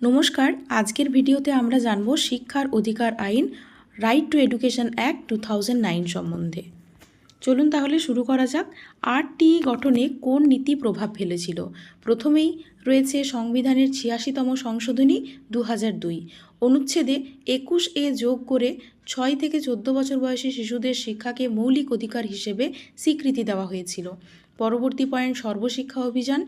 নমস্কার, আজকের ভিডিওতে আমরা জানব শিক্ষার অধিকার আইন রাইট টু এডুকেশন অ্যাক্ট 2009 সম্বন্ধে। চলুন তাহলে শুরু করা যাক। আরটিই গঠনে কোন নীতি প্রভাব ফেলেছিল? প্রথমেই রয়েছে সংবিধানের ৮৬তম সংশোধনী ২০০২। অনুচ্ছেদে ২১A যোগ করে ৬ থেকে ১৪ বছর বয়সী শিশুদের শিক্ষাকে মৌলিক অধিকার হিসেবে স্বীকৃতি দেওয়া হয়েছিল। পরবর্তী পয়েন্ট সর্বশিক্ষা অভিযান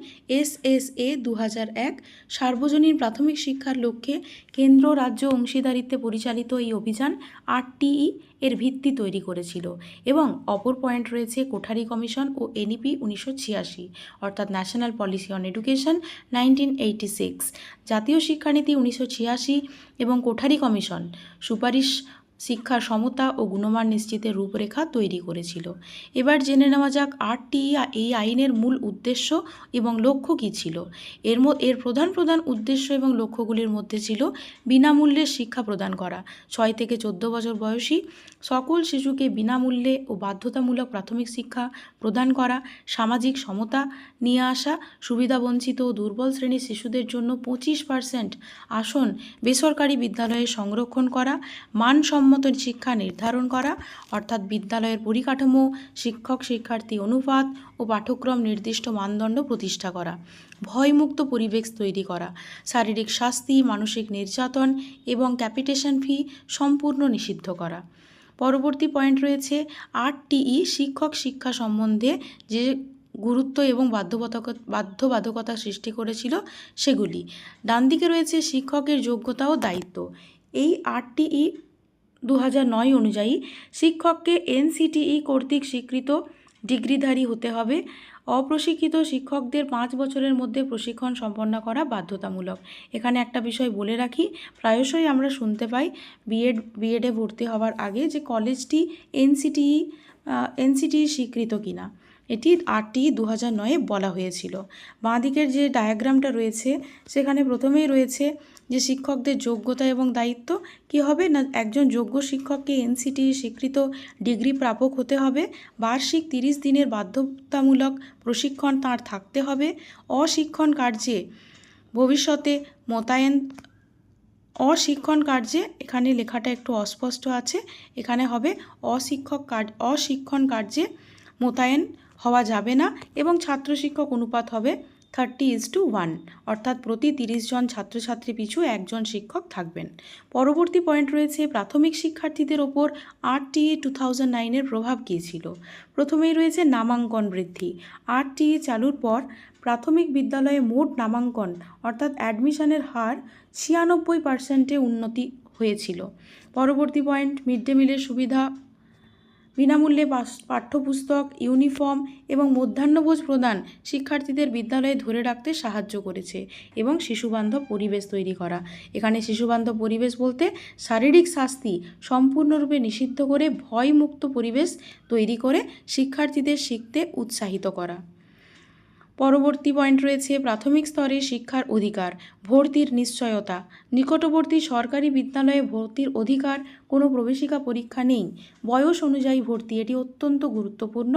SSA ২০০১। সার্বজনীন প্রাথমিক শিক্ষার লক্ষ্যে কেন্দ্র রাজ্য অংশীদারিত্বে পরিচালিত এই অভিযান আরটিই এর ভিত্তি তৈরি করেছিল। এবং অপর পয়েন্ট রয়েছে কোঠারি কমিশন ও NEP ১৯৮৬, অর্থাৎ ন্যাশনাল পলিসি অন এডুকেশন 1986, জাতীয় শিক্ষানীতি ১৯৮৬ এবং কোঠারি কমিশন সুপারিশ শিক্ষার সমতা ও গুণমান নিশ্চিতের রূপরেখা তৈরি করেছিল। এবার জেনে নেওয়া যাক আরটিই এই আইনের মূল উদ্দেশ্য এবং লক্ষ্য কী ছিল। এর প্রধান উদ্দেশ্য এবং লক্ষ্যগুলির মধ্যে ছিল বিনামূল্যে শিক্ষা প্রদান করা, ৬ থেকে ১৪ বছর বয়সী সকল শিশুকে বিনামূল্যে ও বাধ্যতামূলক প্রাথমিক শিক্ষা প্রদান করা, সামাজিক সমতা নিয়ে আসা, সুবিধাবঞ্চিত ও দুর্বল শ্রেণীর শিশুদের জন্য 25% আসন বেসরকারি বিদ্যালয়ে সংরক্ষণ করা, মানসম্মত শিক্ষা নির্ধারণ করা, অর্থাৎ বিদ্যালয়ের পরিকাঠামো, শিক্ষক শিক্ষার্থী অনুপাত ও পাঠ্যক্রম নির্দিষ্ট মানদণ্ড প্রতিষ্ঠা করা, ভয়মুক্ত পরিবেশ তৈরি করা, শারীরিক শাস্তি, মানসিক নির্যাতন এবং ক্যাপিটেশন ফি সম্পূর্ণ নিষিদ্ধ করা। পরবর্তী পয়েন্ট রয়েছে আরটিই শিক্ষক শিক্ষা সম্বন্ধে যে গুরুত্ব এবং বাধ্যবাধকতা সৃষ্টি করেছিল সেগুলি। ডান দিকে রয়েছে শিক্ষকের যোগ্যতা ও দায়িত্ব। এই আরটিই ২০০৯ অনুযায়ী শিক্ষককে NCTE কর্তৃক স্বীকৃত ডিগ্রিধারী হতে হবে। অপ্রশিক্ষিত শিক্ষকদের 5 বছরের মধ্যে প্রশিক্ষণ সম্পন্ন করা বাধ্যতামূলক। এখানে একটা বিষয় বলে রাখি, প্রায়শই আমরা শুনতে পাই বিএডে ভর্তি হওয়ার আগে যে কলেজটি NCTE স্বীকৃত কিনা। এটি আরটিই ২০০৯-এ বলা হয়েছিল। বাঁ দিকের যে ডায়াগ্রামটা রয়েছে সেখানে প্রথমেই রয়েছে যে শিক্ষকদের যোগ্যতা এবং দায়িত্ব কি হবে না, একজন যোগ্য শিক্ষককে NCTE স্বীকৃত ডিগ্রি প্রাপক হতে হবে, বার্ষিক 30 দিনের বাধ্যতামূলক প্রশিক্ষণ তাঁর থাকতে হবে, অশিক্ষণ কার্যে এখানে লেখাটা একটু অস্পষ্ট আছে, এখানে হবে অশিক্ষণ কার্যে মোতায়েন হওয়া যাবে না এবং ছাত্র শিক্ষক অনুপাত হবে 30:1, অর্থাৎ প্রতি 30 জন ছাত্রছাত্রী পিছু একজন শিক্ষক থাকবেন। পরবর্তী পয়েন্ট রয়েছে প্রাথমিক শিক্ষার্থীদের ওপর আরটিই 2009-এর প্রভাব কী ছিল। প্রথমেই রয়েছে নামাঙ্কন বৃদ্ধি। আরটিই চালুর পর প্রাথমিক বিদ্যালয়ে মোট নামাঙ্কন অর্থাৎ অ্যাডমিশনের হার 96%-এ উন্নতি হয়েছিল। পরবর্তী পয়েন্ট মিড ডে মিলের সুবিধা, বিনামূল্যে পাঠ্যপুস্তক, ইউনিফর্ম এবং মধ্যাহ্নভোজ প্রদান শিক্ষার্থীদের বিদ্যালয়ে ধরে রাখতে সাহায্য করেছে এবং শিশুবান্ধব পরিবেশ তৈরি করা। এখানে শিশুবান্ধব পরিবেশ বলতে শারীরিক শাস্তি সম্পূর্ণরূপে নিষিদ্ধ করে ভয়মুক্ত পরিবেশ তৈরি করে শিক্ষার্থীদের শিখতে উৎসাহিত করা। পরবর্তী পয়েন্ট রয়েছে প্রাথমিক স্তরে শিক্ষার অধিকার, ভর্তির নিশ্চয়তা। নিকটবর্তী সরকারি বিদ্যালয়ে ভর্তির অধিকার, কোনো প্রবেশিকা পরীক্ষা নেই, বয়স অনুযায়ী ভর্তি, এটি অত্যন্ত গুরুত্বপূর্ণ।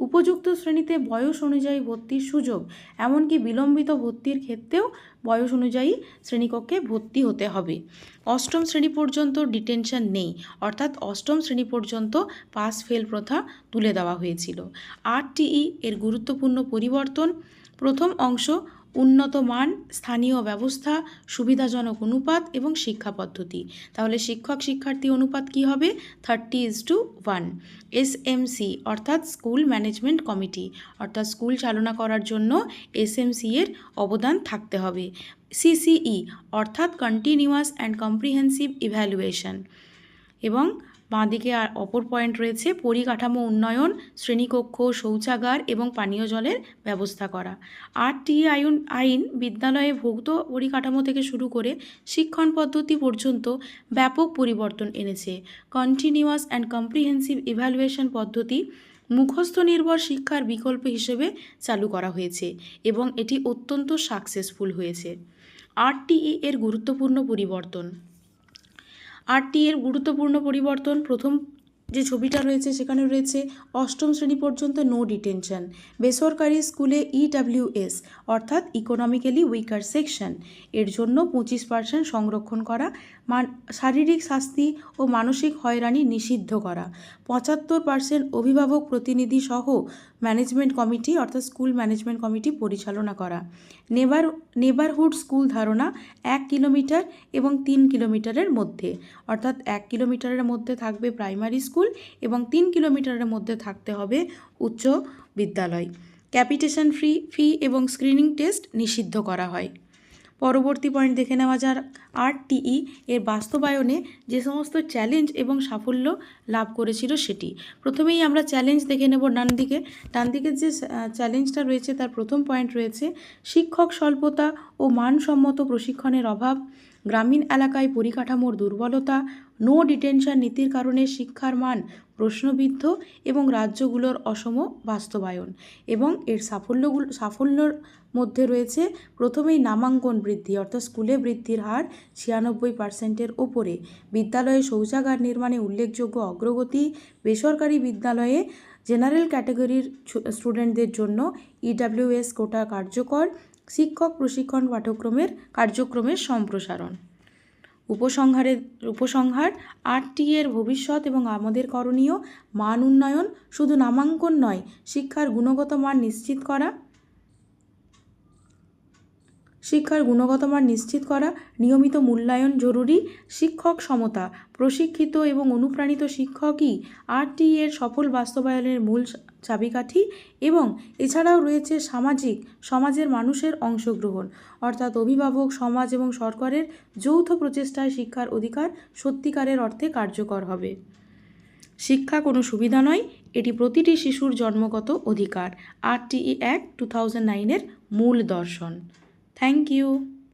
উপযুক্ত শ্রেণীতে বয়স অনুযায়ী ভর্তির সুযোগ, এমনকি বিলম্বিত ভর্তির ক্ষেত্রেও বয়স অনুযায়ী শ্রেণীকক্ষে ভর্তি হতে হবে। অষ্টম শ্রেণী পর্যন্ত ডিটেনশন নেই, অর্থাৎ অষ্টম শ্রেণী পর্যন্ত পাস ফেল প্রথা তুলে দেওয়া হয়েছিল। আরটিই এর গুরুত্বপূর্ণ পরিবর্তন, প্রথম অংশ উন্নত মান, স্থানীয় ব্যবস্থা, সুবিধাজনক অনুপাত এবং শিক্ষা পদ্ধতি। তাহলে শিক্ষক শিক্ষার্থী অনুপাত কি হবে? 30:1। SMC অর্থাৎ স্কুল ম্যানেজমেন্ট কমিটি, অর্থাৎ স্কুল চালনা করার জন্য SMC এর অবদান থাকতে হবে। CCE অর্থাৎ কন্টিনিউয়াস অ্যান্ড কম্প্রিহেন্সিভ ইভ্যালুয়েশন। এবং বাঁদিকে আর অপর পয়েন্ট রয়েছে পরিকাঠামো উন্নয়ন, শ্রেণীকক্ষ, শৌচাগার এবং পানীয় জলের ব্যবস্থা করা। আরটিই আইন বিদ্যালয়ে ভৌত পরিকাঠামো থেকে শুরু করে শিক্ষণ পদ্ধতি পর্যন্ত ব্যাপক পরিবর্তন এনেছে। কন্টিনিউয়াস অ্যান্ড কম্প্রিহেন্সিভ ইভ্যালুয়েশন পদ্ধতি মুখস্থ নির্ভর শিক্ষার বিকল্প হিসেবে চালু করা হয়েছে এবং এটি অত্যন্ত সাকসেসফুল হয়েছে। আরটিই এর গুরুত্বপূর্ণ পরিবর্তন। প্রথম যে ছবিটা রয়েছে সেখানে রয়েছে অষ্টম শ্রেণী পর্যন্ত নো ডিটেনশন, বেসরকারি স্কুলে ইডাব্লিউএস অর্থাৎ ইকোনমিক্যালি উইকার সেকশন এর জন্য 25% সংরক্ষণ করা, শারীরিক শাস্তি ও মানসিক হয়রানি নিষিদ্ধ করা, 75% অভিভাবক প্রতিনিধি সহ ম্যানেজমেন্ট কমিটি অর্থাৎ স্কুল ম্যানেজমেন্ট কমিটি পরিচালনা করা, নেবারহুড স্কুল ধারণা 1 কিলোমিটার এবং 3 কিলোমিটারের মধ্যে, অর্থাৎ 1 কিলোমিটারের মধ্যে থাকবে প্রাইমারি স্কুল এবং 3 কিলোমিটারের মধ্যে থাকতে হবে উচ্চ বিদ্যালয়। ক্যাপিটেশন ফি এবং স্ক্রিনিং টেস্ট নিষিদ্ধ করা হয়। পরবর্তী পয়েন্ট দেখে নেওয়া যাক RTE এর বাস্তবায়নে যে সমস্ত চ্যালেঞ্জ এবং সাফল্য লাভ করেছিল সেটি। প্রথমেই আমরা চ্যালেঞ্জ দেখে নেব ডান দিকের যে চ্যালেঞ্জটা রয়েছে তার প্রথম পয়েন্ট রয়েছে শিক্ষক স্বল্পতা ও মানসম্মত প্রশিক্ষণের অভাব, গ্রামীণ এলাকায় পরিকাঠামোর দুর্বলতা, নো ডিটেনশন নীতির কারণে শিক্ষার মান প্রশ্নবিদ্ধ এবং রাজ্যগুলোর অসম বাস্তবায়ন। এবং এর সাফল্যর মধ্যে রয়েছে প্রথমেই নামাঙ্কন বৃদ্ধি অর্থাৎ স্কুলে বৃদ্ধির হার 96%-এর ওপরে, বিদ্যালয়ে শৌচাগার নির্মাণে উল্লেখযোগ্য অগ্রগতি, বেসরকারি বিদ্যালয়ে জেনারেল ক্যাটাগরির স্টুডেন্টদের জন্য ইডাব্লিউএস কোটা কার্যকর, শিক্ষক প্রশিক্ষণ কার্যক্রমের সম্প্রসারণ। উপসংহার RTE এর ভবিষ্যৎ এবং আমাদের করণীয়: মান উন্নয়ন, শুধু নামাঙ্কন নয়, শিক্ষার গুণগত মান নিশ্চিত করা, নিয়মিত মূল্যায়ন জরুরি, শিক্ষক সমতা, প্রশিক্ষিত এবং অনুপ্রাণিত শিক্ষকই RTE এর সফল বাস্তবায়নের মূল চাবিকাঠি। এবং এছাড়াও রয়েছে সমাজের মানুষের অংশগ্রহণ, অর্থাৎ অভিভাবক, সমাজ এবং সরকারের যৌথ প্রচেষ্টায় শিক্ষার অধিকার সত্যিকারের অর্থে কার্যকর হবে। শিক্ষা কোনো সুবিধা নয়, এটি প্রতিটি শিশুর জন্মগত অধিকার। RTE অ্যাক্ট 2009 এর মূল দর্শন। Thank you.